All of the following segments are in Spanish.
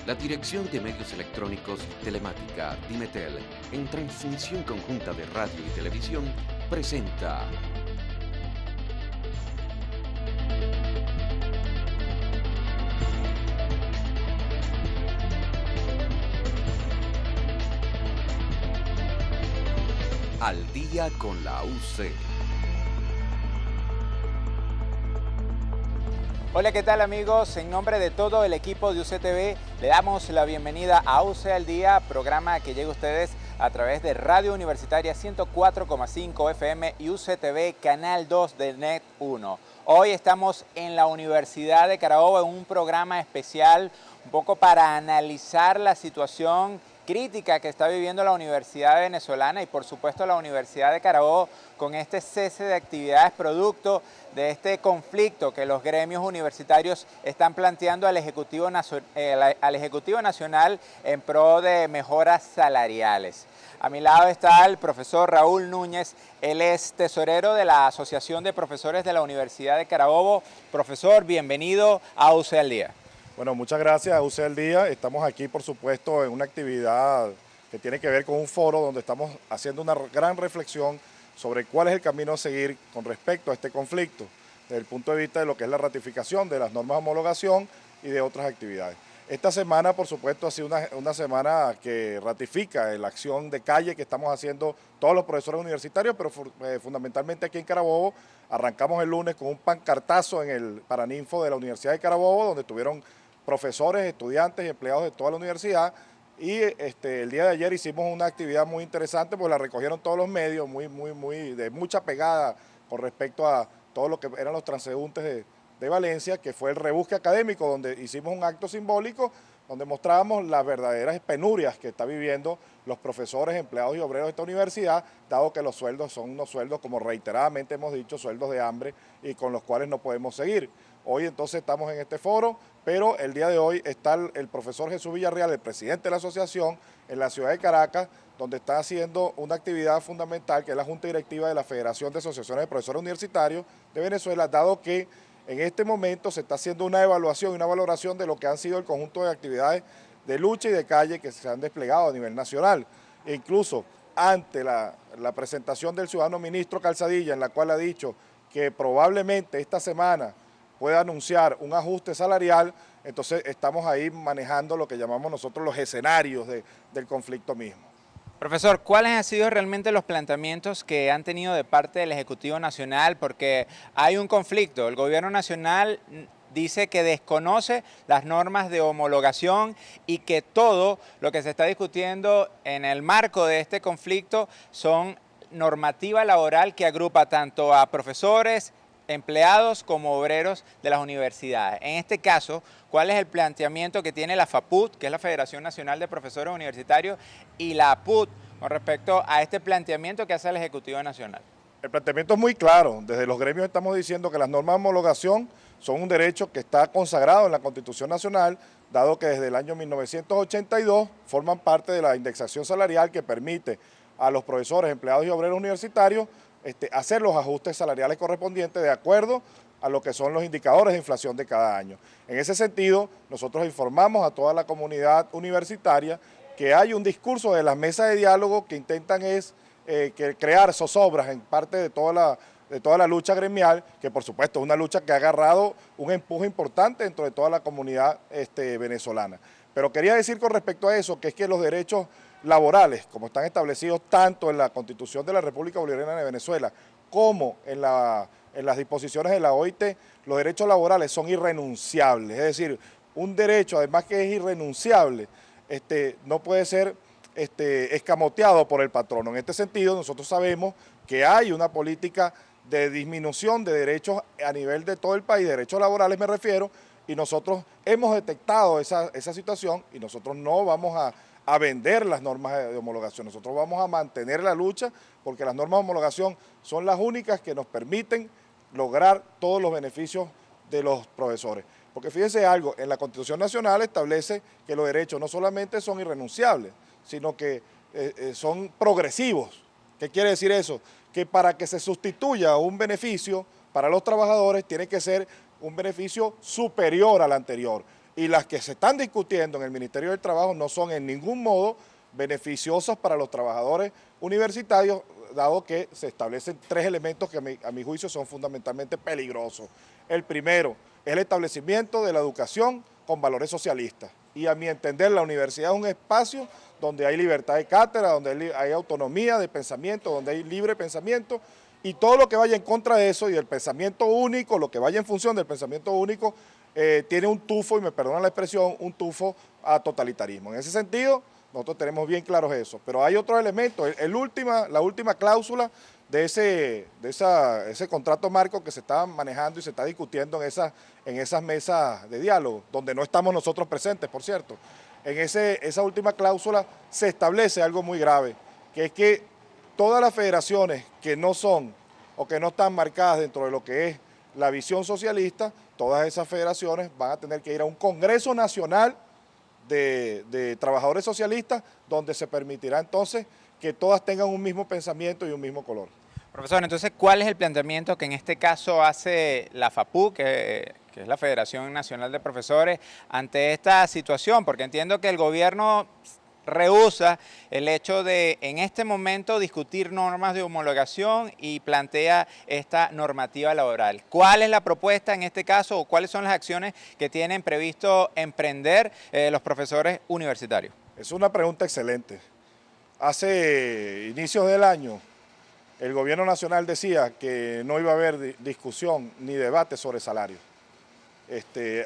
La Dirección de Medios Electrónicos Telemática, Dimetel, en transmisión conjunta de radio y televisión, presenta Al día con la UC. Hola, ¿qué tal amigos? En nombre de todo el equipo de UCTV le damos la bienvenida a UC al Día, programa que llega a ustedes a través de Radio Universitaria 104,5 FM y UCTV Canal 2 de Net 1. Hoy estamos en la Universidad de Carabobo en un programa especial un poco para analizar la situación crítica que está viviendo la Universidad Venezolana y por supuesto la Universidad de Carabobo con este cese de actividades producto de este conflicto que los gremios universitarios están planteando al Ejecutivo Nacional en pro de mejoras salariales. A mi lado está el profesor Raúl Núñez, él es tesorero de la Asociación de Profesores de la Universidad de Carabobo. Profesor, bienvenido a UC al Día. Bueno, muchas gracias a UC al Día. Estamos aquí, por supuesto, en una actividad que tiene que ver con un foro donde estamos haciendo una gran reflexión sobre cuál es el camino a seguir con respecto a este conflicto, desde el punto de vista de lo que es la ratificación de las normas de homologación y de otras actividades. Esta semana, por supuesto, ha sido una semana que ratifica la acción de calle que estamos haciendo todos los profesores universitarios, pero fundamentalmente aquí en Carabobo. Arrancamos el lunes con un pancartazo en el Paraninfo de la Universidad de Carabobo, donde tuvieron profesores, estudiantes y empleados de toda la universidad. Y el día de ayer hicimos una actividad muy interesante, pues la recogieron todos los medios, de mucha pegada con respecto a todo lo que eran los transeúntes de Valencia, que fue el rebusque académico, donde hicimos un acto simbólico, donde mostrábamos las verdaderas penurias que está viviendo los profesores, empleados y obreros de esta universidad, dado que los sueldos son unos sueldos, como reiteradamente hemos dicho, sueldos de hambre y con los cuales no podemos seguir. Hoy entonces estamos en este foro, pero el día de hoy está el profesor Jesús Villarreal, el presidente de la asociación, en la ciudad de Caracas, donde está haciendo una actividad fundamental, que es la Junta Directiva de la Federación de Asociaciones de Profesores Universitarios de Venezuela, dado que en este momento se está haciendo una evaluación y una valoración de lo que han sido el conjunto de actividades de lucha y de calle que se han desplegado a nivel nacional. E incluso ante la presentación del ciudadano ministro Calzadilla, en la cual ha dicho que probablemente esta semana pueda anunciar un ajuste salarial, entonces estamos ahí manejando lo que llamamos nosotros los escenarios del conflicto mismo. Profesor, ¿cuáles han sido realmente los planteamientos que han tenido de parte del Ejecutivo Nacional? Porque hay un conflicto. El Gobierno Nacional dice que desconoce las normas de homologación y que todo lo que se está discutiendo en el marco de este conflicto son normativa laboral que agrupa tanto a profesores, empleados como obreros de las universidades. En este caso, ¿cuál es el planteamiento que tiene la FAPUT, que es la Federación Nacional de Profesores Universitarios, y la APUT con respecto a este planteamiento que hace el Ejecutivo Nacional? El planteamiento es muy claro. Desde los gremios estamos diciendo que las normas de homologación son un derecho que está consagrado en la Constitución Nacional, dado que desde el año 1982 forman parte de la indexación salarial que permite a los profesores, empleados y obreros universitarios hacer los ajustes salariales correspondientes de acuerdo a lo que son los indicadores de inflación de cada año. En ese sentido, nosotros informamos a toda la comunidad universitaria que hay un discurso de las mesas de diálogo que intentan crear zozobras en parte de toda la lucha gremial, que por supuesto es una lucha que ha agarrado un empuje importante dentro de toda la comunidad venezolana. Pero quería decir con respecto a eso, que es que los derechos laborales, como están establecidos tanto en la Constitución de la República Bolivariana de Venezuela como en las disposiciones de la OIT, los derechos laborales son irrenunciables. Es decir, un derecho, además que es irrenunciable, no puede ser escamoteado por el patrono. En este sentido, nosotros sabemos que hay una política de disminución de derechos a nivel de todo el país, derechos laborales me refiero, y nosotros hemos detectado esa situación y nosotros no vamos a vender las normas de homologación. Nosotros vamos a mantener la lucha porque las normas de homologación son las únicas que nos permiten lograr todos los beneficios de los profesores. Porque fíjense algo, en la Constitución Nacional establece que los derechos no solamente son irrenunciables, sino que son progresivos. ¿Qué quiere decir eso? Que para que se sustituya un beneficio para los trabajadores tiene que ser un beneficio superior al anterior. y las que se están discutiendo en el Ministerio del Trabajo no son en ningún modo beneficiosas para los trabajadores universitarios, dado que se establecen tres elementos que a mi juicio son fundamentalmente peligrosos. El primero es el establecimiento de la educación con valores socialistas, y a mi entender la universidad es un espacio donde hay libertad de cátedra, donde hay autonomía de pensamiento, donde hay libre pensamiento, y todo lo que vaya en contra de eso y del pensamiento único, lo que vaya en función del pensamiento único, tiene un tufo, y me perdonan la expresión, un tufo a totalitarismo. En ese sentido, nosotros tenemos bien claros eso, pero hay otros elementos. La última cláusula de ese contrato marco que se está manejando y se está discutiendo en esas mesas de diálogo, donde no estamos nosotros presentes, por cierto. En esa última cláusula se establece algo muy grave, que es que todas las federaciones que no son o que no están marcadas dentro de lo que es la visión socialista, todas esas federaciones van a tener que ir a un Congreso Nacional de Trabajadores Socialistas, donde se permitirá entonces que todas tengan un mismo pensamiento y un mismo color. Profesor, entonces, ¿cuál es el planteamiento que en este caso hace la FAPU, que es la Federación Nacional de Profesores, ante esta situación? Porque entiendo que el gobierno rehúsa el hecho de, en este momento, discutir normas de homologación y plantea esta normativa laboral. ¿Cuál es la propuesta en este caso o cuáles son las acciones que tienen previsto emprender los profesores universitarios? Es una pregunta excelente. Hace inicios del año, el gobierno nacional decía que no iba a haber discusión ni debate sobre salarios.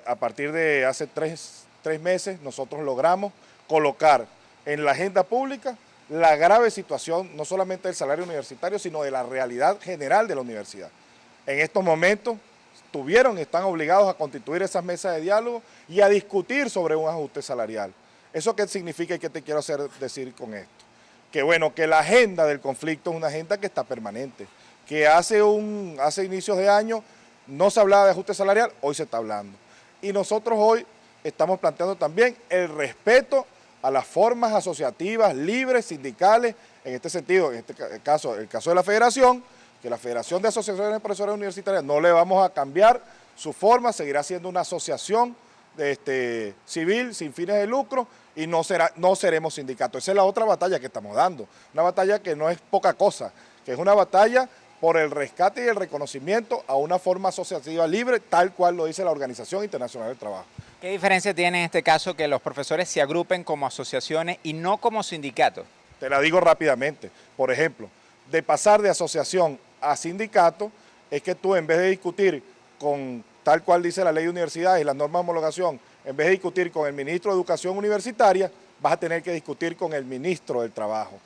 A partir de hace tres meses, nosotros logramos colocar en la agenda pública la grave situación, no solamente del salario universitario, sino de la realidad general de la universidad. En estos momentos están obligados a constituir esas mesas de diálogo y a discutir sobre un ajuste salarial. ¿Eso qué significa y qué te quiero decir con esto? Que bueno, que la agenda del conflicto es una agenda que está permanente, que hace inicios de año no se hablaba de ajuste salarial, hoy se está hablando. Y nosotros hoy estamos planteando también el respeto a las formas asociativas, libres, sindicales, en este sentido, en el caso de la federación, que la Federación de Asociaciones de Profesores Universitarias no le vamos a cambiar su forma, seguirá siendo una asociación civil sin fines de lucro y no seremos sindicatos. Esa es la otra batalla que estamos dando, una batalla que no es poca cosa, que es una batalla por el rescate y el reconocimiento a una forma asociativa libre, tal cual lo dice la Organización Internacional del Trabajo. ¿Qué diferencia tiene en este caso que los profesores se agrupen como asociaciones y no como sindicatos? Te la digo rápidamente. Por ejemplo, de pasar de asociación a sindicato, es que tú, en vez de discutir con tal cual dice la ley de universidades y la norma de homologación, en vez de discutir con el ministro de Educación Universitaria, vas a tener que discutir con el ministro del Trabajo.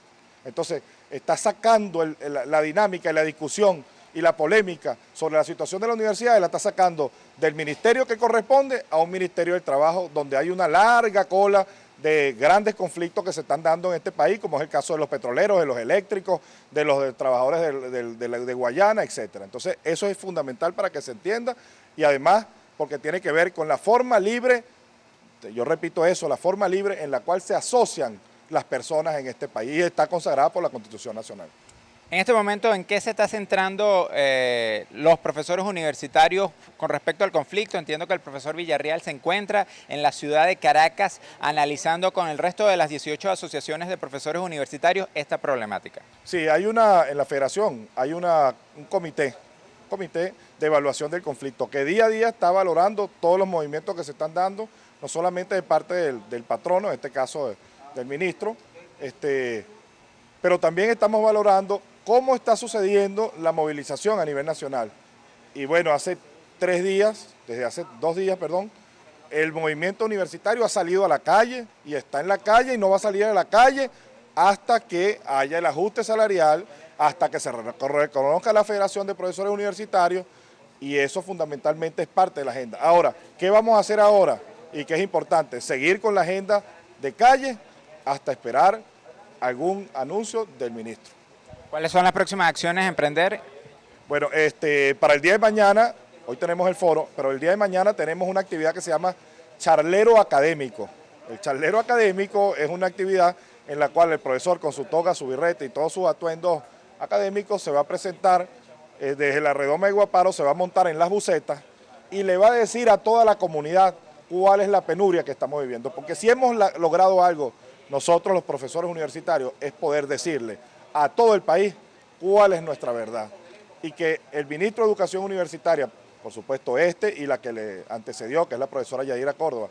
Entonces, está sacando la dinámica y la discusión y la polémica sobre la situación de la universidad, la está sacando del ministerio que corresponde a un ministerio del Trabajo, donde hay una larga cola de grandes conflictos que se están dando en este país, como es el caso de los petroleros, de los eléctricos, de los trabajadores de Guayana, etc. Entonces, eso es fundamental para que se entienda, y además porque tiene que ver con la forma libre, yo repito eso, la forma libre en la cual se asocian las personas en este país, y está consagrada por la Constitución Nacional. En este momento, ¿en qué se está centrando los profesores universitarios con respecto al conflicto? Entiendo que el profesor Villarreal se encuentra en la ciudad de Caracas analizando con el resto de las 18 asociaciones de profesores universitarios esta problemática. Sí, en la federación hay un comité de evaluación del conflicto que día a día está valorando todos los movimientos que se están dando, no solamente de parte del patrono, en este caso del ministro, pero también estamos valorando cómo está sucediendo la movilización a nivel nacional. Y bueno, desde hace 2 días, el movimiento universitario ha salido a la calle y está en la calle y no va a salir a la calle hasta que haya el ajuste salarial, hasta que se reconozca la Federación de Profesores Universitarios, y eso fundamentalmente es parte de la agenda. Ahora, ¿qué vamos a hacer ahora? Y que es importante, seguir con la agenda de calle hasta esperar algún anuncio del ministro. ¿Cuáles son las próximas acciones a emprender? Bueno, para el día de mañana, hoy tenemos el foro, pero el día de mañana tenemos una actividad que se llama Charlero Académico. El charlero académico es una actividad en la cual el profesor, con su toga, su birrete y todos sus atuendos académicos, se va a presentar desde la redoma de Guaparo, se va a montar en las busetas y le va a decir a toda la comunidad cuál es la penuria que estamos viviendo. Porque si hemos logrado algo, nosotros los profesores universitarios, es poder decirle a todo el país cuál es nuestra verdad. Y que el ministro de Educación Universitaria, por supuesto y la que le antecedió, que es la profesora Yadira Córdoba,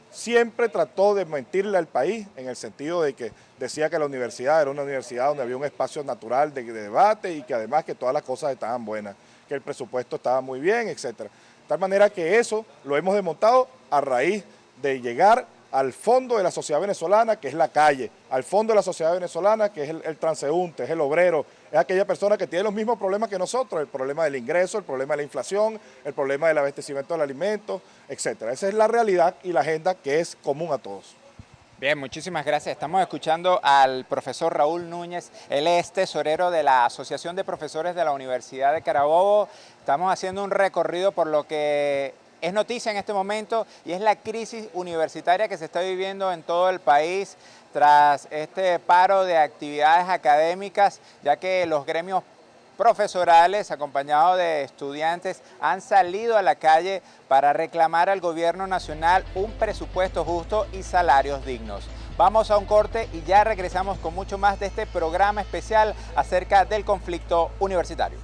siempre trató de mentirle al país en el sentido de que decía que la universidad era una universidad donde había un espacio natural de debate y que además que todas las cosas estaban buenas, que el presupuesto estaba muy bien, etcétera. De tal manera que eso lo hemos desmontado a raíz de llegar al fondo de la sociedad venezolana, que es la calle, al fondo de la sociedad venezolana, que es el transeúnte, es el obrero, es aquella persona que tiene los mismos problemas que nosotros, el problema del ingreso, el problema de la inflación, el problema del abastecimiento del alimento, etcétera. Esa es la realidad y la agenda que es común a todos. Bien, muchísimas gracias. Estamos escuchando al profesor Raúl Núñez, él es tesorero de la Asociación de Profesores de la Universidad de Carabobo. Estamos haciendo un recorrido por lo que es noticia en este momento y es la crisis universitaria que se está viviendo en todo el país tras este paro de actividades académicas, ya que los gremios profesorales acompañados de estudiantes han salido a la calle para reclamar al gobierno nacional un presupuesto justo y salarios dignos. Vamos a un corte y ya regresamos con mucho más de este programa especial acerca del conflicto universitario.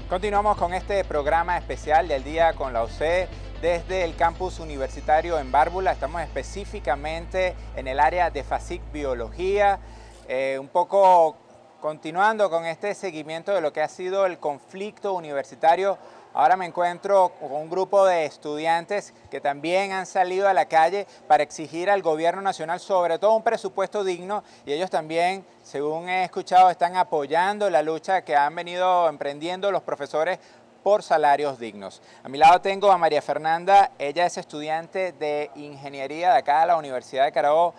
Continuamos con este programa especial del Día con la UC desde el campus universitario en Bárbula. Estamos específicamente en el área de FASIC Biología, un poco continuando con este seguimiento de lo que ha sido el conflicto universitario. Ahora me encuentro con un grupo de estudiantes que también han salido a la calle para exigir al gobierno nacional sobre todo un presupuesto digno y ellos también, según he escuchado, están apoyando la lucha que han venido emprendiendo los profesores por salarios dignos. A mi lado tengo a María Fernanda, ella es estudiante de ingeniería de acá de la Universidad de Carabobo.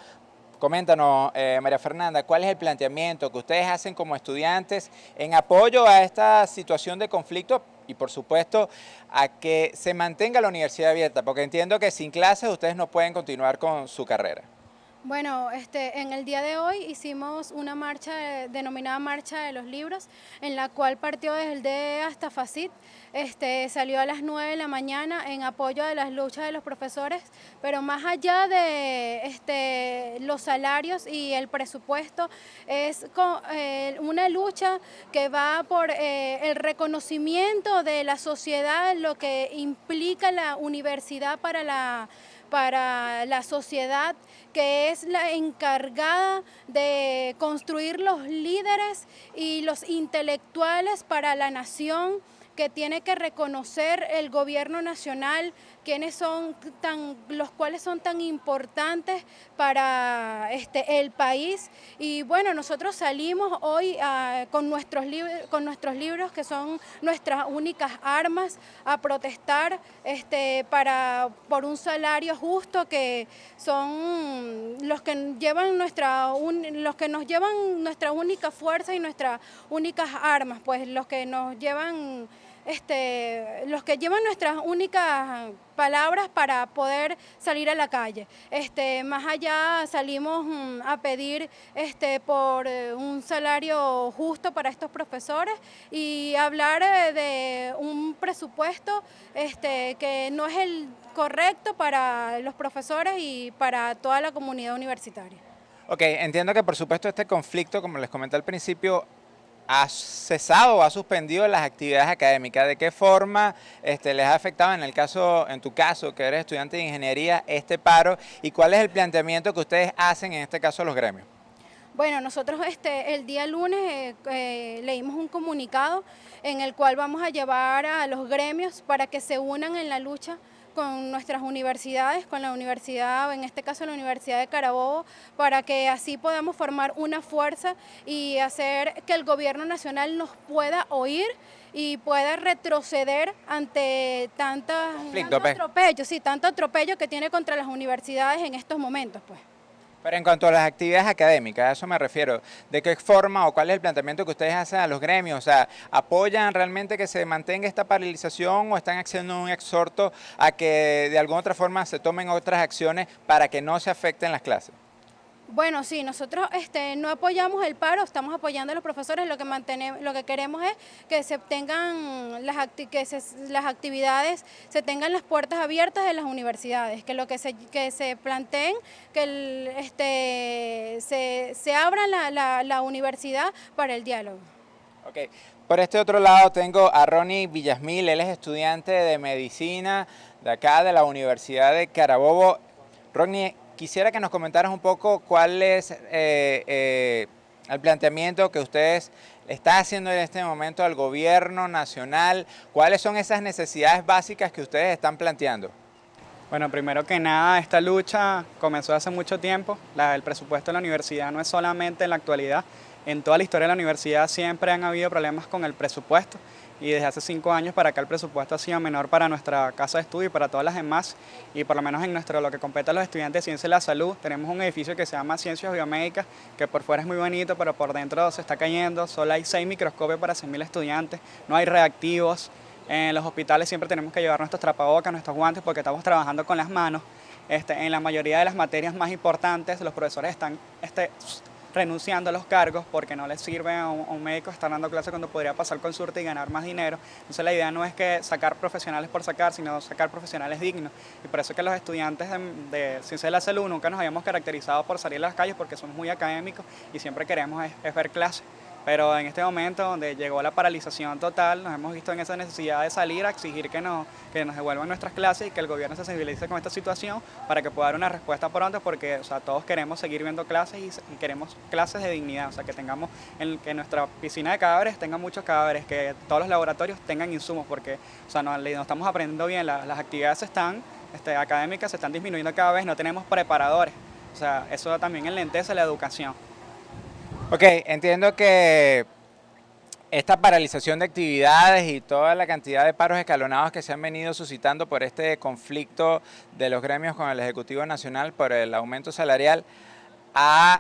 Coméntanos, María Fernanda, ¿cuál es el planteamiento que ustedes hacen como estudiantes en apoyo a esta situación de conflicto y, por supuesto, a que se mantenga la universidad abierta? Porque entiendo que sin clases ustedes no pueden continuar con su carrera. Bueno, en el día de hoy hicimos una marcha denominada Marcha de los Libros, en la cual partió desde el DE hasta FASIT, salió a las 9 de la mañana en apoyo de las luchas de los profesores, pero más allá de los salarios y el presupuesto, es una lucha que va por el reconocimiento de la sociedad, lo que implica la universidad para la sociedad, que es la encargada de construir los líderes y los intelectuales para la nación, que tiene que reconocer el gobierno nacional, los cuales son tan importantes para el país. Y bueno, nosotros salimos hoy con nuestros libros, que son nuestras únicas armas, a protestar por un salario justo, que son los que nos llevan nuestra única fuerza y nuestras únicas armas, pues los que nos llevan nuestras únicas palabras para poder salir a la calle. Más allá salimos a pedir por un salario justo para estos profesores y hablar de un presupuesto que no es el correcto para los profesores y para toda la comunidad universitaria. Ok, entiendo que por supuesto este conflicto, como les comenté al principio, ¿ha cesado o ha suspendido las actividades académicas? ¿De qué forma les ha afectado en tu caso, que eres estudiante de ingeniería, este paro? ¿Y cuál es el planteamiento que ustedes hacen en este caso a los gremios? Bueno, nosotros el día lunes leímos un comunicado en el cual vamos a llevar a los gremios para que se unan en la lucha con nuestras universidades, con la universidad, en este caso la Universidad de Carabobo, para que así podamos formar una fuerza y hacer que el gobierno nacional nos pueda oír y pueda retroceder ante tanto atropello que tiene contra las universidades en estos momentos, pues. Pero en cuanto a las actividades académicas, a eso me refiero, ¿de qué forma o cuál es el planteamiento que ustedes hacen a los gremios? O sea, ¿apoyan realmente que se mantenga esta paralización o están haciendo un exhorto a que de alguna otra forma se tomen otras acciones para que no se afecten las clases? Bueno, sí, nosotros no apoyamos el paro, estamos apoyando a los profesores, lo que queremos es que se tengan las actividades, se tengan las puertas abiertas de las universidades, que se planteen, se abra la universidad para el diálogo. Ok. Por este otro lado tengo a Ronnie Villasmil, él es estudiante de medicina de acá de la Universidad de Carabobo. Ronnie, quisiera que nos comentaras un poco cuál es el planteamiento que ustedes están haciendo en este momento al gobierno nacional, cuáles son esas necesidades básicas que ustedes están planteando. Bueno, primero que nada, esta lucha comenzó hace mucho tiempo. El presupuesto de la universidad no es solamente en la actualidad. En toda la historia de la universidad siempre han habido problemas con el presupuesto y desde hace 5 años para acá el presupuesto ha sido menor para nuestra casa de estudio y para todas las demás, y por lo menos en lo que compete a los estudiantes de Ciencia de la Salud, tenemos un edificio que se llama Ciencias Biomédicas, que por fuera es muy bonito, pero por dentro se está cayendo. Solo hay 6 microscopios para 100.000 estudiantes, no hay reactivos. En los hospitales siempre tenemos que llevar nuestros tapabocas, nuestros guantes, porque estamos trabajando con las manos. En la mayoría de las materias más importantes, los profesores están renunciando a los cargos porque no les sirve a un médico estar dando clase cuando podría pasar consulta y ganar más dinero. Entonces la idea no es que sacar profesionales por sacar, sino sacar profesionales dignos. Y por eso es que los estudiantes de Ciencia de la Salud nunca nos habíamos caracterizado por salir a las calles, porque somos muy académicos y siempre queremos es ver clases. Pero en este momento, donde llegó la paralización total, nos hemos visto en esa necesidad de salir a exigir que nos devuelvan nuestras clases y que el gobierno se sensibilice con esta situación para que pueda dar una respuesta pronto, porque todos queremos seguir viendo clases y queremos clases de dignidad, o sea, que tengamos que nuestra piscina de cadáveres tenga muchos cadáveres, que todos los laboratorios tengan insumos, porque no estamos aprendiendo bien, las actividades académicas se están disminuyendo cada vez, no tenemos preparadores, o sea, eso también enlentece la educación. Ok, entiendo que esta paralización de actividades y toda la cantidad de paros escalonados que se han venido suscitando por este conflicto de los gremios con el Ejecutivo Nacional por el aumento salarial ha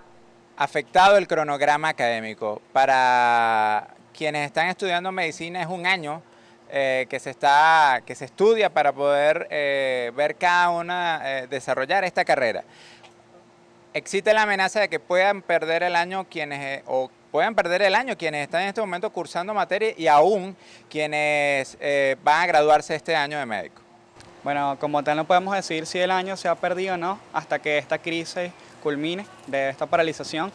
afectado el cronograma académico. Para quienes están estudiando medicina es un año que se estudia para poder ver cada una, desarrollar esta carrera. Existe la amenaza de que puedan perder el año quienes están en este momento cursando materia y aún quienes van a graduarse este año de médico. Bueno, como tal no podemos decir si el año se ha perdido o no hasta que esta crisis culmine de esta paralización.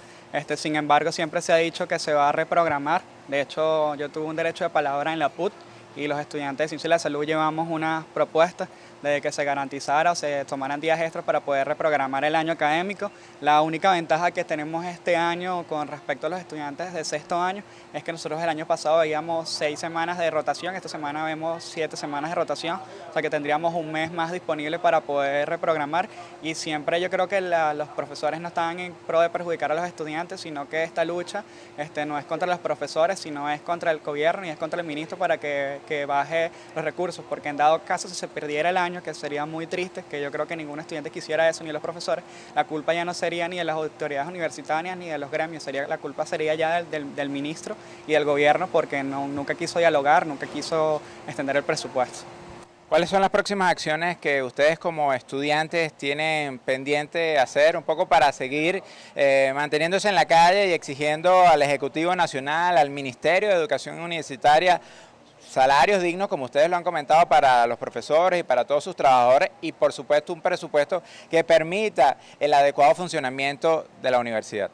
Sin embargo, siempre se ha dicho que se va a reprogramar. De hecho, yo tuve un derecho de palabra en la PUT y los estudiantes de Ciencia de la Salud llevamos una propuesta de que se garantizara o se tomaran días extras para poder reprogramar el año académico. La única ventaja que tenemos este año con respecto a los estudiantes de sexto año es que nosotros el año pasado veíamos 6 semanas de rotación, esta semana vemos 7 semanas de rotación, o sea que tendríamos un mes más disponible para poder reprogramar, y siempre yo creo que los profesores no están en pro de perjudicar a los estudiantes, sino que esta lucha no es contra los profesores, sino es contra el gobierno y es contra el ministro para que baje los recursos, porque en dado caso si se perdiera el año, que sería muy triste, que yo creo que ningún estudiante quisiera eso, ni los profesores, la culpa ya no sería ni de las autoridades universitarias ni de los gremios, la culpa sería ya del ministro y del gobierno, porque nunca quiso dialogar, nunca quiso extender el presupuesto. ¿Cuáles son las próximas acciones que ustedes como estudiantes tienen pendiente hacer un poco para seguir manteniéndose en la calle y exigiendo al Ejecutivo Nacional, al Ministerio de Educación Universitaria, salarios dignos, como ustedes lo han comentado, para los profesores y para todos sus trabajadores, y por supuesto un presupuesto que permita el adecuado funcionamiento de la universidad?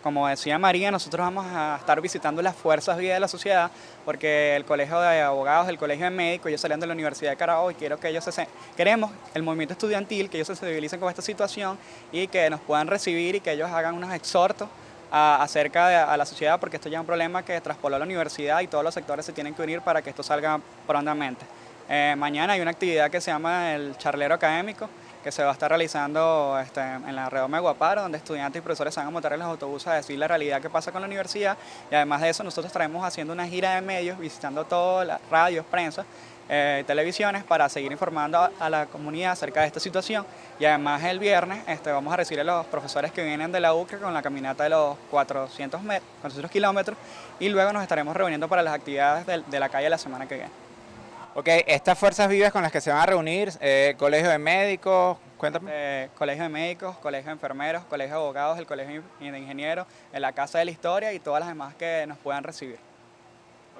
Como decía María, nosotros vamos a estar visitando las fuerzas vivas de la sociedad, porque el Colegio de Abogados, el Colegio de Médicos, ellos salieron de la Universidad de Carabobo y queremos el movimiento estudiantil, que ellos se sensibilicen con esta situación y que nos puedan recibir y que ellos hagan unos exhortos acerca a la sociedad, porque esto ya es un problema que traspoló a la universidad y todos los sectores se tienen que unir para que esto salga prontamente. Mañana hay una actividad que se llama el Charlero Académico, que se va a estar realizando en la redoma de Guaparo, donde estudiantes y profesores se van a montar en los autobuses a decir la realidad que pasa con la universidad, y además de eso nosotros estaremos haciendo una gira de medios, visitando todas las radios, prensa, televisiones, para seguir informando a la comunidad acerca de esta situación. Y además el viernes vamos a recibir a los profesores que vienen de la UCA con la caminata de los 400 kilómetros, y luego nos estaremos reuniendo para las actividades de la calle la semana que viene. Ok, estas fuerzas vivas con las que se van a reunir, Colegio de Médicos, Cuéntame. Colegio de médicos, colegio de enfermeros, colegio de abogados, el colegio de ingenieros, en la Casa de la Historia y todas las demás que nos puedan recibir.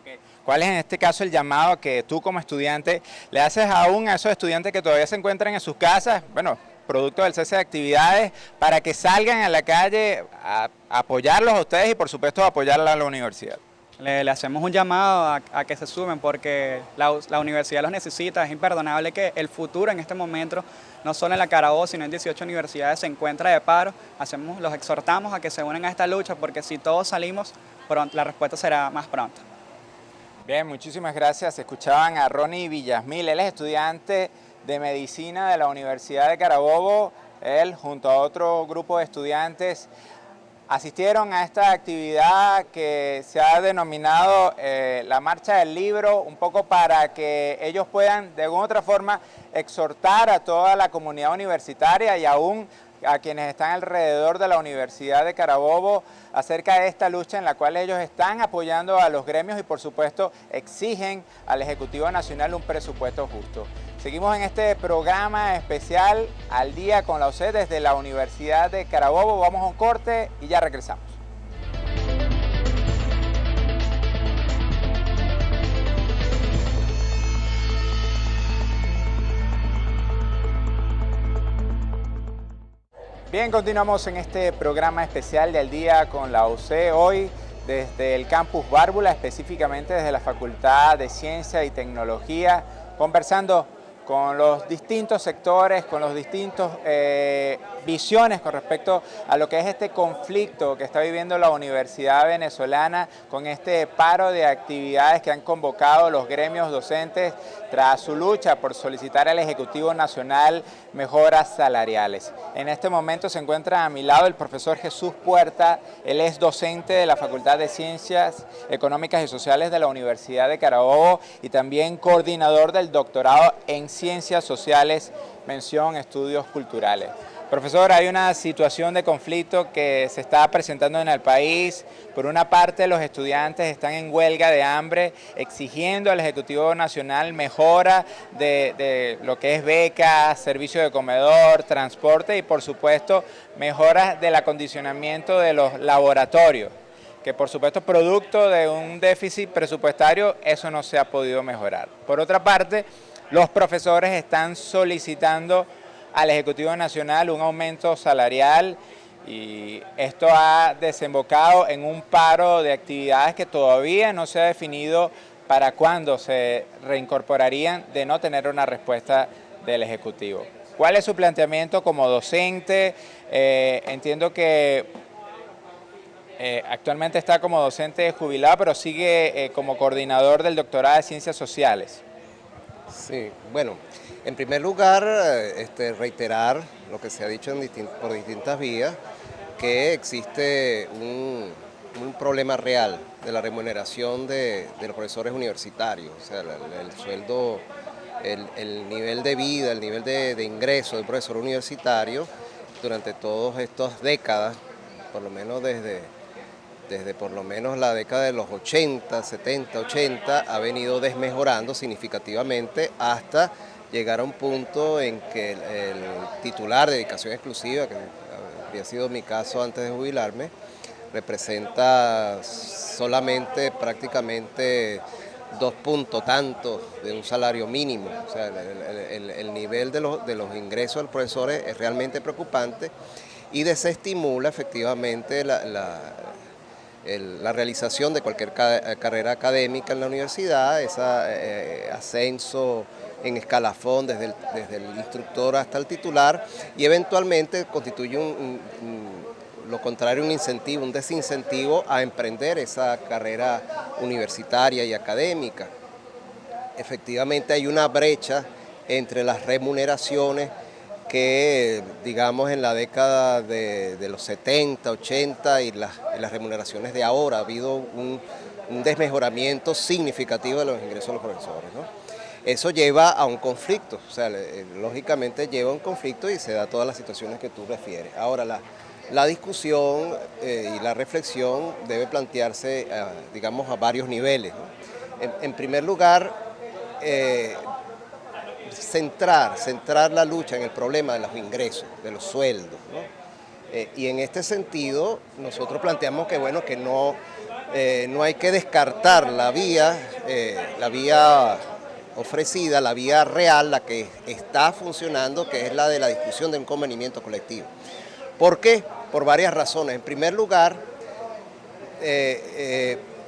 Okay. ¿Cuál es en este caso el llamado que tú como estudiante le haces aún a esos estudiantes que todavía se encuentran en sus casas, bueno, producto del cese de actividades, para que salgan a la calle a apoyarlos a ustedes y por supuesto a apoyarla a la universidad? Le hacemos un llamado a que se sumen porque la universidad los necesita. Es imperdonable que el futuro en este momento, no solo en la Carabobo, sino en 18 universidades, se encuentra de paro. Los exhortamos a que se unan a esta lucha porque si todos salimos, la respuesta será más pronta. Bien, muchísimas gracias. Escuchaban a Ronnie Villasmil, él es estudiante de Medicina de la Universidad de Carabobo. Él, junto a otro grupo de estudiantes, asistieron a esta actividad que se ha denominado la Marcha del Libro, un poco para que ellos puedan de alguna otra forma exhortar a toda la comunidad universitaria y aún a quienes están alrededor de la Universidad de Carabobo acerca de esta lucha en la cual ellos están apoyando a los gremios y por supuesto exigen al Ejecutivo Nacional un presupuesto justo. Seguimos en este programa especial Al Día con la UCE desde la Universidad de Carabobo. Vamos a un corte y ya regresamos. Bien, continuamos en este programa especial de Al Día con la UCE, hoy desde el Campus Bárbula, específicamente desde la Facultad de Ciencia y Tecnología, conversando con los distintos sectores, con los distintos visiones con respecto a lo que es este conflicto que está viviendo la Universidad Venezolana con este paro de actividades que han convocado los gremios docentes tras su lucha por solicitar al Ejecutivo Nacional mejoras salariales. En este momento se encuentra a mi lado el profesor Jesús Puerta, él es docente de la Facultad de Ciencias Económicas y Sociales de la Universidad de Carabobo y también coordinador del doctorado en Ciencias Sociales, mención Estudios Culturales. Profesor, hay una situación de conflicto que se está presentando en el país. Por una parte, los estudiantes están en huelga de hambre, exigiendo al Ejecutivo Nacional mejora de lo que es becas, servicio de comedor, transporte y, por supuesto, mejoras del acondicionamiento de los laboratorios, que por supuesto producto de un déficit presupuestario, eso no se ha podido mejorar. Por otra parte, los profesores están solicitando al Ejecutivo Nacional un aumento salarial y esto ha desembocado en un paro de actividades que todavía no se ha definido para cuándo se reincorporarían de no tener una respuesta del Ejecutivo. ¿Cuál es su planteamiento como docente? Entiendo que actualmente está como docente jubilado, pero sigue como coordinador del doctorado de Ciencias Sociales. Sí, bueno, en primer lugar, reiterar lo que se ha dicho por distintas vías, que existe un problema real de la remuneración de los profesores universitarios, o sea, el sueldo, el nivel de vida, el nivel de ingreso del profesor universitario durante todas estas décadas, por lo menos desde por lo menos la década de los 80, 70, 80, ha venido desmejorando significativamente hasta llegar a un punto en que el titular de dedicación exclusiva, que había sido mi caso antes de jubilarme, representa solamente prácticamente 2 puntos tantos de un salario mínimo. O sea, el nivel de los ingresos de los profesores es realmente preocupante y desestimula efectivamente la realización de cualquier carrera académica en la universidad, ese ascenso en escalafón desde el instructor hasta el titular, y eventualmente constituye lo contrario, un incentivo, un desincentivo a emprender esa carrera universitaria y académica. Efectivamente hay una brecha entre las remuneraciones que, digamos, en la década de los 70, 80 y las remuneraciones de ahora ha habido un desmejoramiento significativo de los ingresos de los profesores, ¿no? Eso lleva a un conflicto, o sea, lógicamente lleva a un conflicto y se da todas las situaciones que tú refieres. Ahora, la discusión y la reflexión debe plantearse, digamos, a varios niveles, ¿no? En primer lugar, centrar la lucha en el problema de los ingresos, de los sueldos, ¿no? Y en este sentido, nosotros planteamos que, bueno, que no hay que descartar la vía ofrecida, la vía real, la que está funcionando, que es la de la discusión de un convenimiento colectivo. ¿Por qué? Por varias razones. En primer lugar,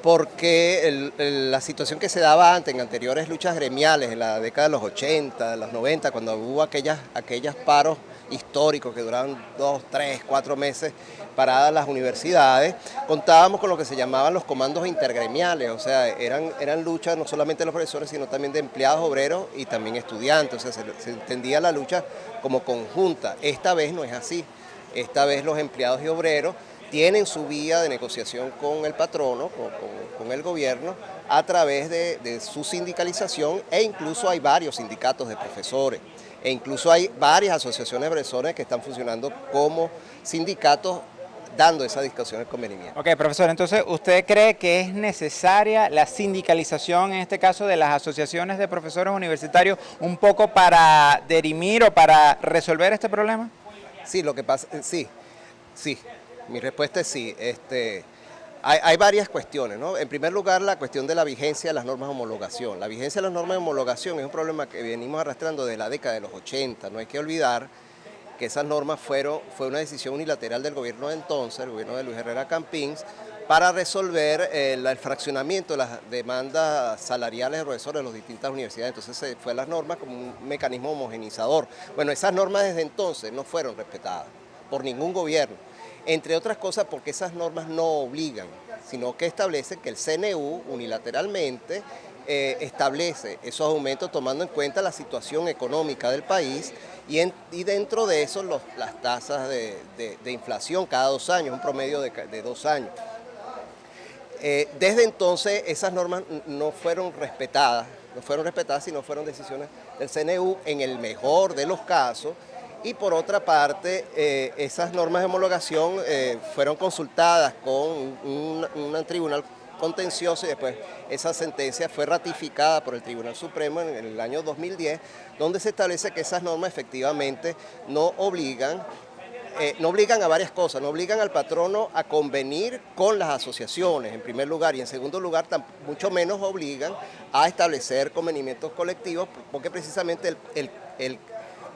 porque la situación que se daba antes, en anteriores luchas gremiales, en la década de los 80, de los 90, cuando hubo aquellos paros históricos que duraban 2, 3, 4 meses paradas las universidades, contábamos con lo que se llamaban los comandos intergremiales, o sea, eran luchas no solamente de los profesores, sino también de empleados, obreros y también estudiantes, o sea, se entendía la lucha como conjunta. Esta vez no es así, esta vez los empleados y obreros tienen su vía de negociación con el patrono, con el gobierno, a través de su sindicalización, e incluso hay varios sindicatos de profesores, e incluso hay varias asociaciones de profesores que están funcionando como sindicatos, dando esas discusiones convenientes. Ok, profesor, entonces, ¿usted cree que es necesaria la sindicalización, en este caso, de las asociaciones de profesores universitarios, un poco para dirimir o para resolver este problema? Sí, lo que pasa, sí, mi respuesta es sí. Hay varias cuestiones, ¿no? En primer lugar, la cuestión de la vigencia de las normas de homologación. La vigencia de las normas de homologación es un problema que venimos arrastrando desde la década de los 80. No hay que olvidar que esas normas fue una decisión unilateral del gobierno de entonces, el gobierno de Luis Herrera Campins, para resolver el fraccionamiento de las demandas salariales de profesores de las distintas universidades. Entonces se fue a las normas como un mecanismo homogenizador. Bueno, esas normas desde entonces no fueron respetadas por ningún gobierno. Entre otras cosas porque esas normas no obligan, sino que establecen que el CNU unilateralmente establece esos aumentos tomando en cuenta la situación económica del país y dentro de eso las tasas de inflación cada 2 años, un promedio de 2 años. Desde entonces esas normas no fueron respetadas, sino fueron decisiones del CNU en el mejor de los casos. Y por otra parte, esas normas de homologación fueron consultadas con un tribunal contencioso y después esa sentencia fue ratificada por el Tribunal Supremo en el año 2010, donde se establece que esas normas efectivamente no obligan a varias cosas, no obligan al patrono a convenir con las asociaciones en primer lugar y en segundo lugar mucho menos obligan a establecer convenimientos colectivos porque precisamente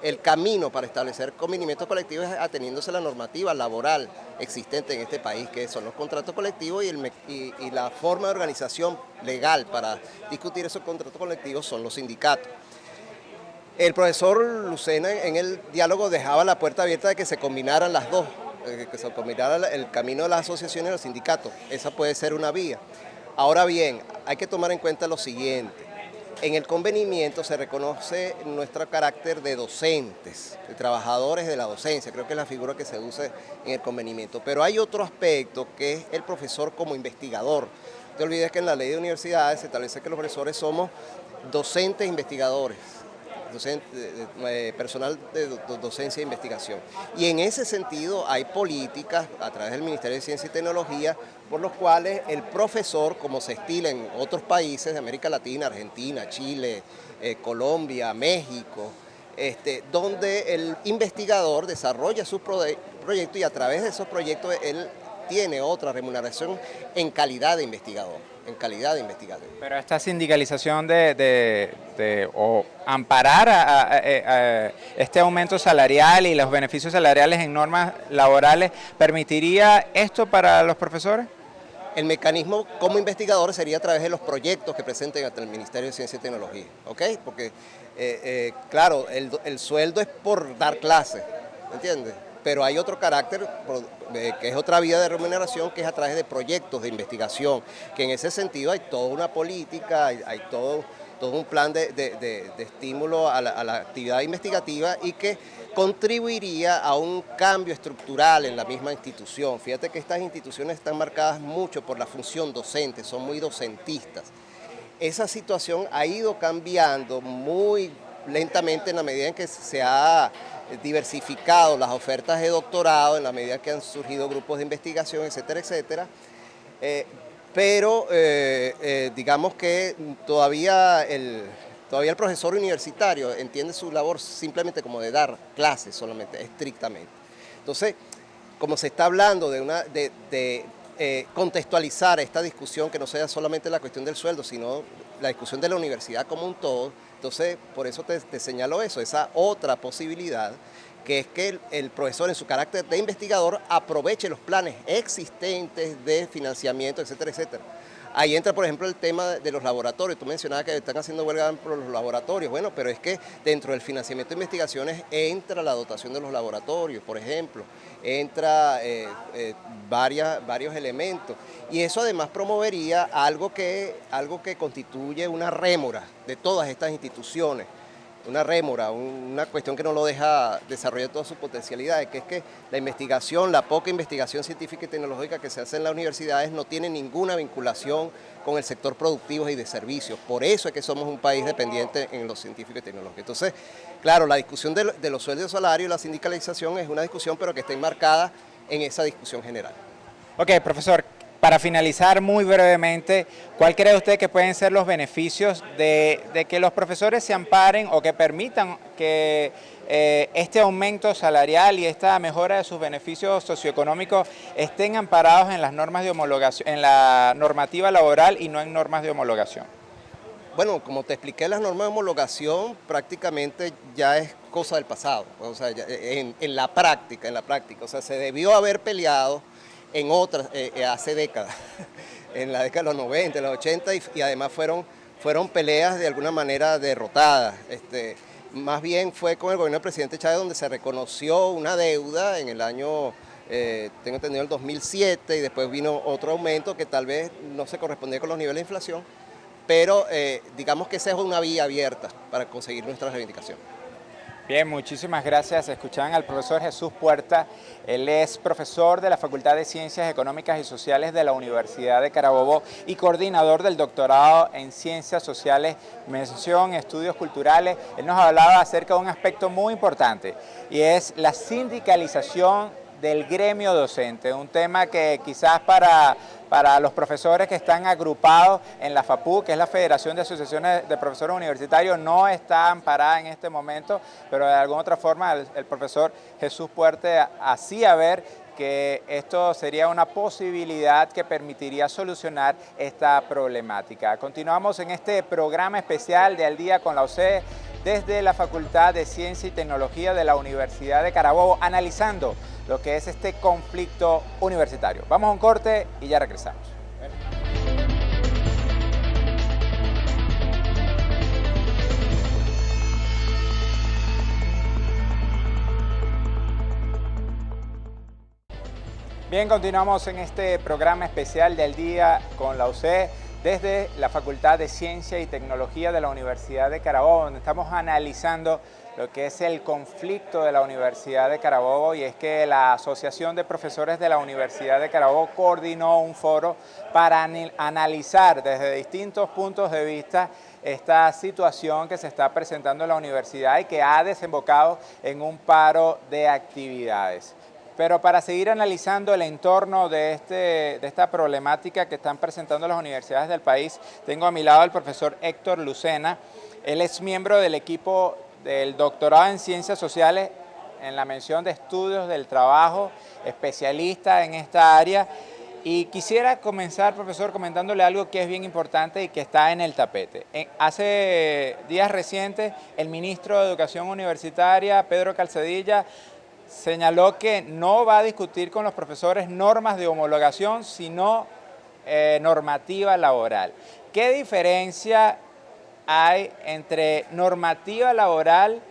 el camino para establecer convenimientos colectivos es ateniéndose a la normativa laboral existente en este país, que son los contratos colectivos y la forma de organización legal para discutir esos contratos colectivos son los sindicatos. El profesor Lucena en el diálogo dejaba la puerta abierta de que se combinaran las dos, que se combinara el camino de las asociaciones y los sindicatos. Esa puede ser una vía. Ahora bien, hay que tomar en cuenta lo siguiente. En el convenimiento se reconoce nuestro carácter de docentes, de trabajadores de la docencia, creo que es la figura que se usa en el convenimiento. Pero hay otro aspecto que es el profesor como investigador. No te olvides que en la ley de universidades se establece que los profesores somos docentes e investigadores, personal de docencia e investigación. Y en ese sentido hay políticas a través del Ministerio de Ciencia y Tecnología por los cuales el profesor, como se estila en otros países de América Latina, Argentina, Chile, Colombia, México, donde el investigador desarrolla sus proyectos y a través de esos proyectos él tiene otra remuneración en calidad de investigador. Pero esta sindicalización o amparar a este aumento salarial y los beneficios salariales en normas laborales, ¿permitiría esto para los profesores? El mecanismo como investigador sería a través de los proyectos que presenten ante el Ministerio de Ciencia y Tecnología, ¿ok? Porque, claro, el sueldo es por dar clases, ¿entiendes? Pero hay otro carácter, que es otra vía de remuneración, que es a través de proyectos de investigación, que en ese sentido hay toda una política, hay todo un plan de estímulo a la actividad investigativa y que contribuiría a un cambio estructural en la misma institución. Fíjate que estas instituciones están marcadas mucho por la función docente, son muy docentistas. Esa situación ha ido cambiando muy lentamente en la medida en que se ha diversificado las ofertas de doctorado, en la medida que han surgido grupos de investigación, etcétera, etcétera. Pero digamos que todavía Todavía el profesor universitario entiende su labor simplemente como de dar clases solamente, estrictamente. Entonces, como se está hablando de contextualizar esta discusión, que no sea solamente la cuestión del sueldo, sino la discusión de la universidad como un todo, entonces por eso te señalo eso, esa otra posibilidad, que es que el profesor en su carácter de investigador aproveche los planes existentes de financiamiento, etcétera, etcétera. Ahí entra, por ejemplo, el tema de los laboratorios. Tú mencionabas que están haciendo huelga por los laboratorios. Bueno, pero es que dentro del financiamiento de investigaciones entra la dotación de los laboratorios, por ejemplo. Entra varios elementos. Y eso además promovería algo que constituye una rémora de todas estas instituciones. Una rémora, una cuestión que no lo deja desarrollar todas sus potencialidades, que es que la investigación, la poca investigación científica y tecnológica que se hace en las universidades no tiene ninguna vinculación con el sector productivo y de servicios. Por eso es que somos un país dependiente en lo científico y tecnológico. Entonces, claro, la discusión de los sueldos y salarios y la sindicalización es una discusión, pero que está enmarcada en esa discusión general. Ok, profesor. Para finalizar muy brevemente, ¿cuál cree usted que pueden ser los beneficios de que los profesores se amparen o que permitan que este aumento salarial y esta mejora de sus beneficios socioeconómicos estén amparados en las normas de homologación, en la normativa laboral y no en normas de homologación? Bueno, como te expliqué, las normas de homologación prácticamente ya es cosa del pasado, o sea, en la práctica, o sea, se debió haber peleado en otras, hace décadas, en la década de los 90, en los 80, y además fueron peleas de alguna manera derrotadas. Más bien fue con el gobierno del presidente Chávez donde se reconoció una deuda en el año, tengo entendido, el 2007, y después vino otro aumento que tal vez no se correspondía con los niveles de inflación, pero digamos que esa es una vía abierta para conseguir nuestras reivindicaciones. Bien, muchísimas gracias. Escuchaban al profesor Jesús Puerta. Él es profesor de la Facultad de Ciencias Económicas y Sociales de la Universidad de Carabobo y coordinador del doctorado en Ciencias Sociales, mención Estudios Culturales. Él nos hablaba acerca de un aspecto muy importante y es la sindicalización del gremio docente, un tema que quizás para los profesores que están agrupados en la FAPU, que es la Federación de Asociaciones de Profesores Universitarios, no está amparada en este momento, pero de alguna otra forma el profesor Jesús Puerta hacía ver que esto sería una posibilidad que permitiría solucionar esta problemática. Continuamos en este programa especial de Al Día con la OCE desde la Facultad de Ciencia y Tecnología de la Universidad de Carabobo, analizando lo que es este conflicto universitario. Vamos a un corte y ya regresamos. Bien, continuamos en este programa especial del Día con la UCE desde la Facultad de Ciencia y Tecnología de la Universidad de Carabobo, donde estamos analizando lo que es el conflicto de la Universidad de Carabobo, y es que la Asociación de Profesores de la Universidad de Carabobo coordinó un foro para analizar desde distintos puntos de vista esta situación que se está presentando en la universidad y que ha desembocado en un paro de actividades. Pero para seguir analizando el entorno de esta problemática que están presentando las universidades del país, tengo a mi lado al profesor Héctor Lucena. Él es miembro del equipo del doctorado en Ciencias Sociales en la mención de Estudios del Trabajo, especialista en esta área. Y quisiera comenzar, profesor, comentándole algo que es bien importante y que está en el tapete. Hace días recientes, el ministro de Educación Universitaria, Pedro Calzadilla, señaló que no va a discutir con los profesores normas de homologación, sino normativa laboral. ¿Qué diferencia hay entre normativa laboral,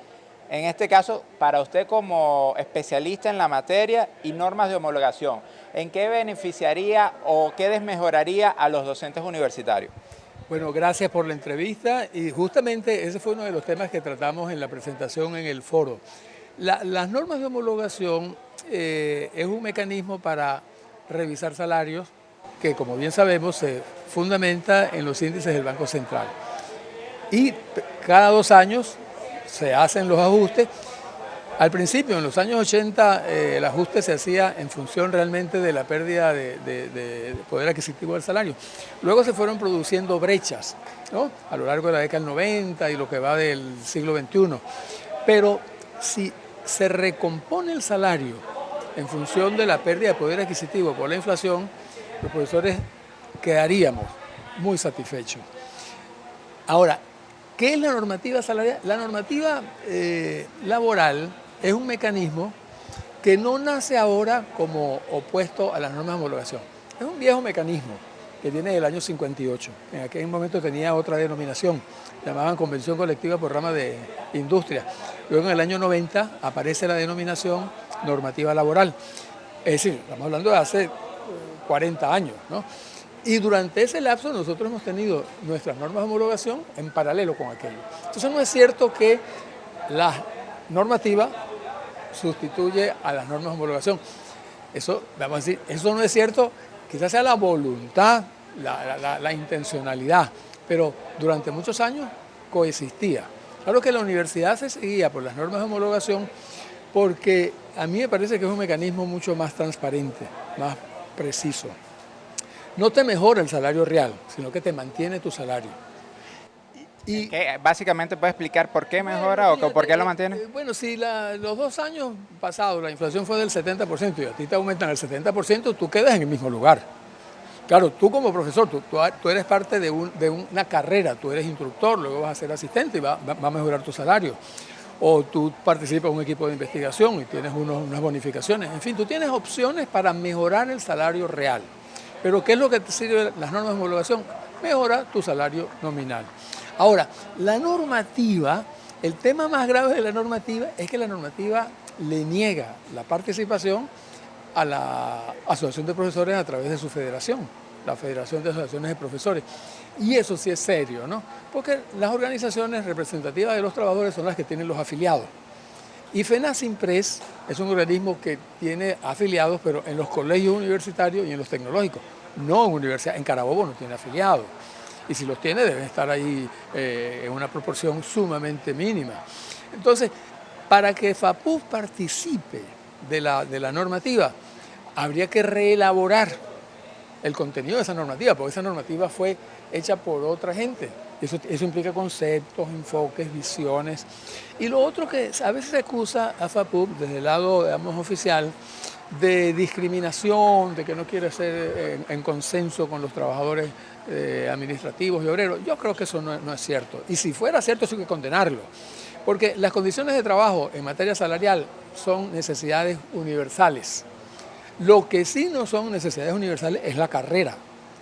en este caso para usted como especialista en la materia, y normas de homologación? ¿En qué beneficiaría o qué desmejoraría a los docentes universitarios? Bueno, gracias por la entrevista, y justamente ese fue uno de los temas que tratamos en la presentación en el foro. Las normas de homologación es un mecanismo para revisar salarios que, como bien sabemos, se fundamenta en los índices del Banco Central. Y cada 2 años se hacen los ajustes Al principio, en los años 80, el ajuste se hacía en función realmente de la pérdida de poder adquisitivo del salario. Luego se fueron produciendo brechas, ¿no?, a lo largo de la década del 90 y lo que va del siglo XXI. Pero si se recompone el salario en función de la pérdida de poder adquisitivo por la inflación, los profesores quedaríamos muy satisfechos. Ahora, ¿qué es la normativa salarial? La normativa laboral es un mecanismo que no nace ahora como opuesto a las normas de homologación. Es un viejo mecanismo que viene del año 58. En aquel momento tenía otra denominación, llamaban Convención Colectiva por Rama de Industria. Luego en el año 90 aparece la denominación normativa laboral. Es decir, estamos hablando de hace 40 años, ¿no? Y durante ese lapso nosotros hemos tenido nuestras normas de homologación en paralelo con aquello. Entonces no es cierto que la normativa sustituye a las normas de homologación. Eso, vamos a decir, eso no es cierto, quizás sea la voluntad, la intencionalidad, pero durante muchos años coexistía. Claro que la universidad se seguía por las normas de homologación porque a mí me parece que es un mecanismo mucho más transparente, más preciso. No te mejora el salario real, sino que te mantiene tu salario. Y básicamente, ¿puede explicar por qué mejora o por qué lo mantiene? Bueno, si los 2 años pasados la inflación fue del 70% y a ti te aumentan el 70%, tú quedas en el mismo lugar. Claro, tú como profesor, tú eres parte de una carrera, tú eres instructor, luego vas a ser asistente y va a mejorar tu salario. O tú participas en un equipo de investigación y tienes unas bonificaciones. En fin, tú tienes opciones para mejorar el salario real. Pero ¿qué es lo que te sirven las normas de homologación? Mejora tu salario nominal. Ahora, la normativa, el tema más grave de la normativa es que la normativa le niega la participación a la Asociación de Profesores a través de su federación, la Federación de Asociaciones de Profesores. Y eso sí es serio, ¿no? Porque las organizaciones representativas de los trabajadores son las que tienen los afiliados. Y FENACIMPRES es un organismo que tiene afiliados, pero en los colegios universitarios y en los tecnológicos, no en universidad. En Carabobo no tiene afiliados. Y si los tiene, deben estar ahí en una proporción sumamente mínima. Entonces, para que FAPUB participe de la normativa, habría que reelaborar el contenido de esa normativa, porque esa normativa fue hecha por otra gente. Eso implica conceptos, enfoques, visiones. Y lo otro que a veces se acusa a FAPUB desde el lado, digamos, oficial, de discriminación, de que no quiere ser en consenso con los trabajadores administrativos y obreros. Yo creo que eso no es cierto. Y si fuera cierto, eso hay que condenarlo. Porque las condiciones de trabajo en materia salarial son necesidades universales. Lo que sí no son necesidades universales es la carrera.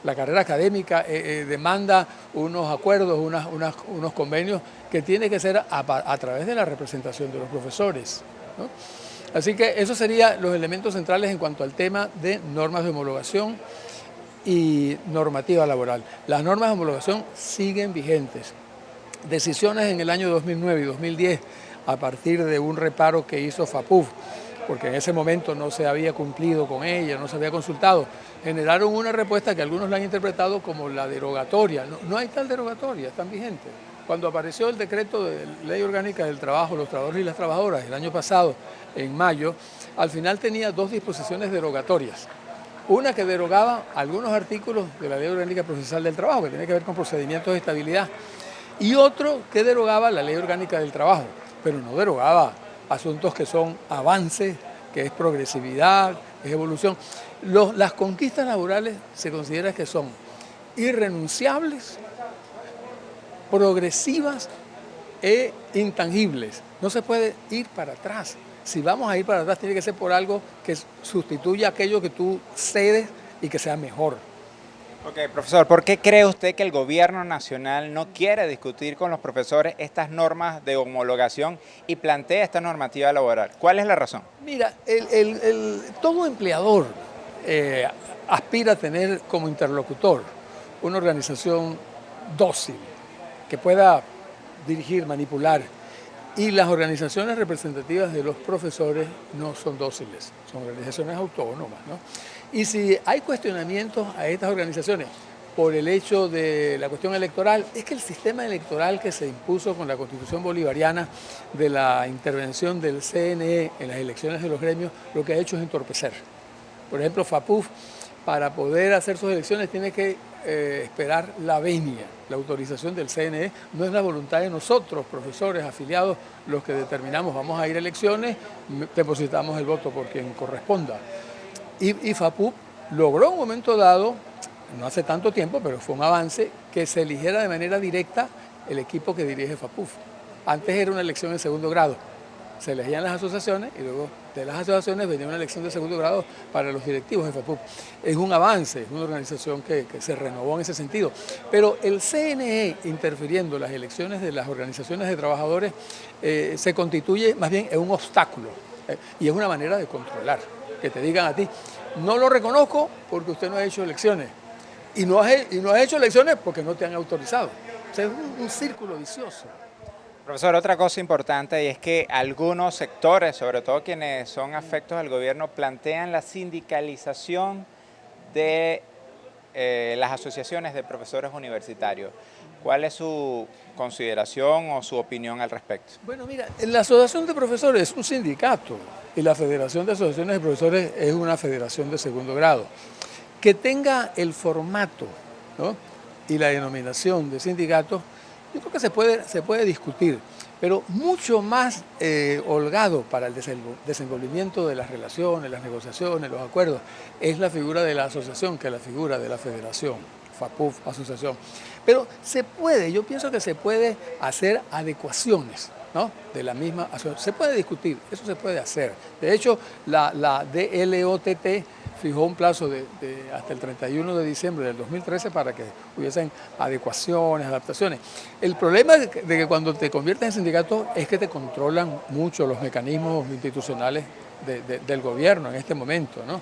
La carrera académica demanda unos acuerdos, unos convenios que tienen que ser a través de la representación de los profesores, ¿no? Así que esos serían los elementos centrales en cuanto al tema de normas de homologación y normativa laboral. Las normas de homologación siguen vigentes. Decisiones en el año 2009 y 2010 a partir de un reparo que hizo FAPUB, porque en ese momento no se había cumplido con ella, no se había consultado, generaron una respuesta que algunos la han interpretado como la derogatoria. No hay tal derogatoria, están vigentes. Cuando apareció el decreto de Ley Orgánica del Trabajo, los trabajadores y las trabajadoras, el año pasado, en mayo, al final tenía 2 disposiciones derogatorias. Una que derogaba algunos artículos de la Ley Orgánica Procesal del Trabajo, que tiene que ver con procedimientos de estabilidad, y otro que derogaba la Ley Orgánica del Trabajo, pero no derogaba asuntos que son avances, que es progresividad, que es evolución. Las conquistas laborales se considera que son irrenunciables, progresivas e intangibles. No se puede ir para atrás. Si vamos a ir para atrás, tiene que ser por algo que sustituya aquello que tú cedes y que sea mejor. Ok, profesor, ¿por qué cree usted que el gobierno nacional no quiere discutir con los profesores estas normas de homologación y plantea esta normativa laboral? ¿Cuál es la razón? Mira, todo empleador aspira a tener como interlocutor una organización dócil, que pueda dirigir, manipular. Y las organizaciones representativas de los profesores no son dóciles, son organizaciones autónomas, ¿no? Y si hay cuestionamientos a estas organizaciones, por el hecho de la cuestión electoral, es que el sistema electoral que se impuso con la Constitución bolivariana de la intervención del CNE en las elecciones de los gremios, lo que ha hecho es entorpecer. Por ejemplo, FAPUF, para poder hacer sus elecciones, tiene que esperar la venia, la autorización del CNE. No es la voluntad de nosotros, profesores, afiliados, los que determinamos, vamos a ir a elecciones, depositamos el voto por quien corresponda. Y FAPUF logró en un momento dado, no hace tanto tiempo, pero fue un avance, que se eligiera de manera directa el equipo que dirige FAPUF. Antes era una elección en segundo grado. Se elegían las asociaciones y luego de las asociaciones venía una elección de segundo grado para los directivos de FAPUF. Es un avance, es una organización que se renovó en ese sentido. Pero el CNE, interfiriendo en las elecciones de las organizaciones de trabajadores, se constituye más bien en un obstáculo. Y es una manera de controlar. Que te digan a ti, no lo reconozco porque usted no ha hecho elecciones. Y no has hecho elecciones porque no te han autorizado. O sea, es un círculo vicioso. Profesor, otra cosa importante y es que algunos sectores, sobre todo quienes son afectos al gobierno, plantean la sindicalización de las asociaciones de profesores universitarios. ¿Cuál es su consideración o su opinión al respecto? Bueno, mira, la Asociación de Profesores es un sindicato y la Federación de Asociaciones de Profesores es una federación de segundo grado. Que tenga el formato, ¿no?, y la denominación de sindicatos, yo creo que se puede discutir, pero mucho más holgado para el desenvolvimiento de las relaciones, las negociaciones, los acuerdos, es la figura de la asociación que la figura de la federación, FAPUF, asociación. Pero yo pienso que se puede hacer adecuaciones, ¿no?, de la misma asociación. Se puede discutir, eso se puede hacer. De hecho, la DLOTT fijó un plazo de hasta el 31 de diciembre del 2013 para que hubiesen adecuaciones, adaptaciones. El problema de que cuando te conviertes en sindicato es que te controlan mucho los mecanismos institucionales del gobierno en este momento, ¿no?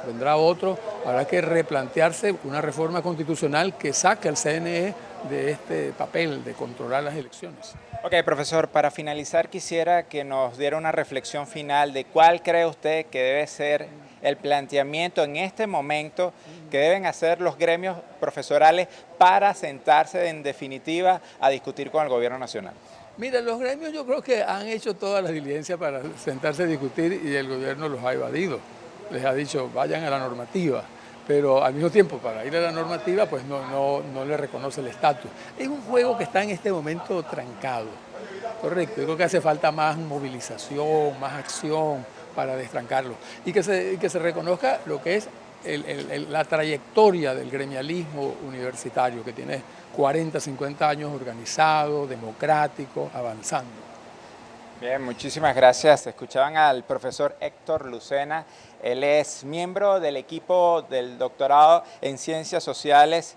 Vendrá otro, habrá que replantearse una reforma constitucional que saque al CNE de este papel de controlar las elecciones. Ok, profesor, para finalizar quisiera que nos diera una reflexión final de cuál cree usted que debe ser el planteamiento en este momento que deben hacer los gremios profesorales para sentarse en definitiva a discutir con el gobierno nacional. Mira, los gremios yo creo que han hecho toda la diligencia para sentarse a discutir y el gobierno los ha evadido. Les ha dicho, vayan a la normativa, pero al mismo tiempo, para ir a la normativa, pues no le reconoce el estatus. Es un juego que está en este momento trancado, correcto. Yo creo que hace falta más movilización, más acción para destrancarlo. Y que se reconozca lo que es la trayectoria del gremialismo universitario, que tiene 40, 50 años organizado, democrático, avanzando. Bien, muchísimas gracias. Escuchaban al profesor Héctor Lucena. Él es miembro del equipo del doctorado en Ciencias Sociales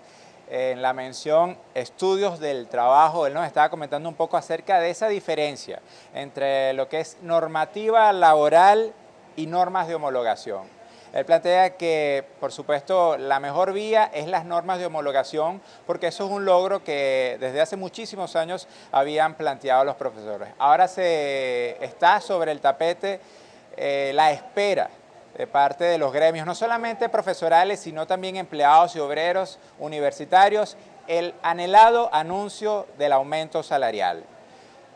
en la mención Estudios del Trabajo. Él nos estaba comentando un poco acerca de esa diferencia entre lo que es normativa laboral y normas de homologación. Él plantea que, por supuesto, la mejor vía es las normas de homologación, porque eso es un logro que desde hace muchísimos años habían planteado los profesores. Ahora está sobre el tapete la espera de parte de los gremios, no solamente profesorales, sino también empleados y obreros universitarios, el anhelado anuncio del aumento salarial.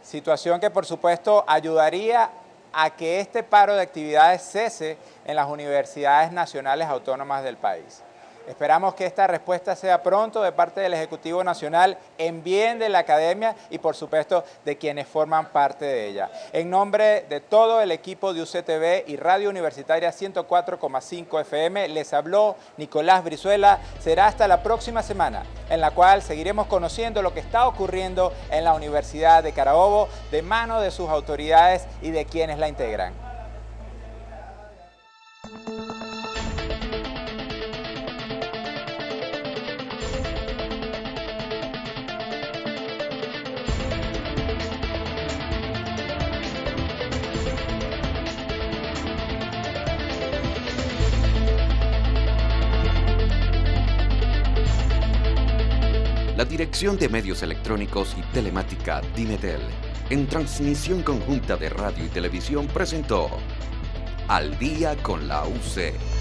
Situación que, por supuesto, ayudaría a que este paro de actividades cese en las universidades nacionales autónomas del país. Esperamos que esta respuesta sea pronto de parte del Ejecutivo Nacional en bien de la academia y, por supuesto, de quienes forman parte de ella. En nombre de todo el equipo de UCTV y Radio Universitaria 104,5 FM, les habló Nicolás Brizuela. Será hasta la próxima semana, en la cual seguiremos conociendo lo que está ocurriendo en la Universidad de Carabobo de mano de sus autoridades y de quienes la integran. La Dirección de Medios Electrónicos y Telemática Dimetel, en transmisión conjunta de radio y televisión, presentó Al Día con la UC.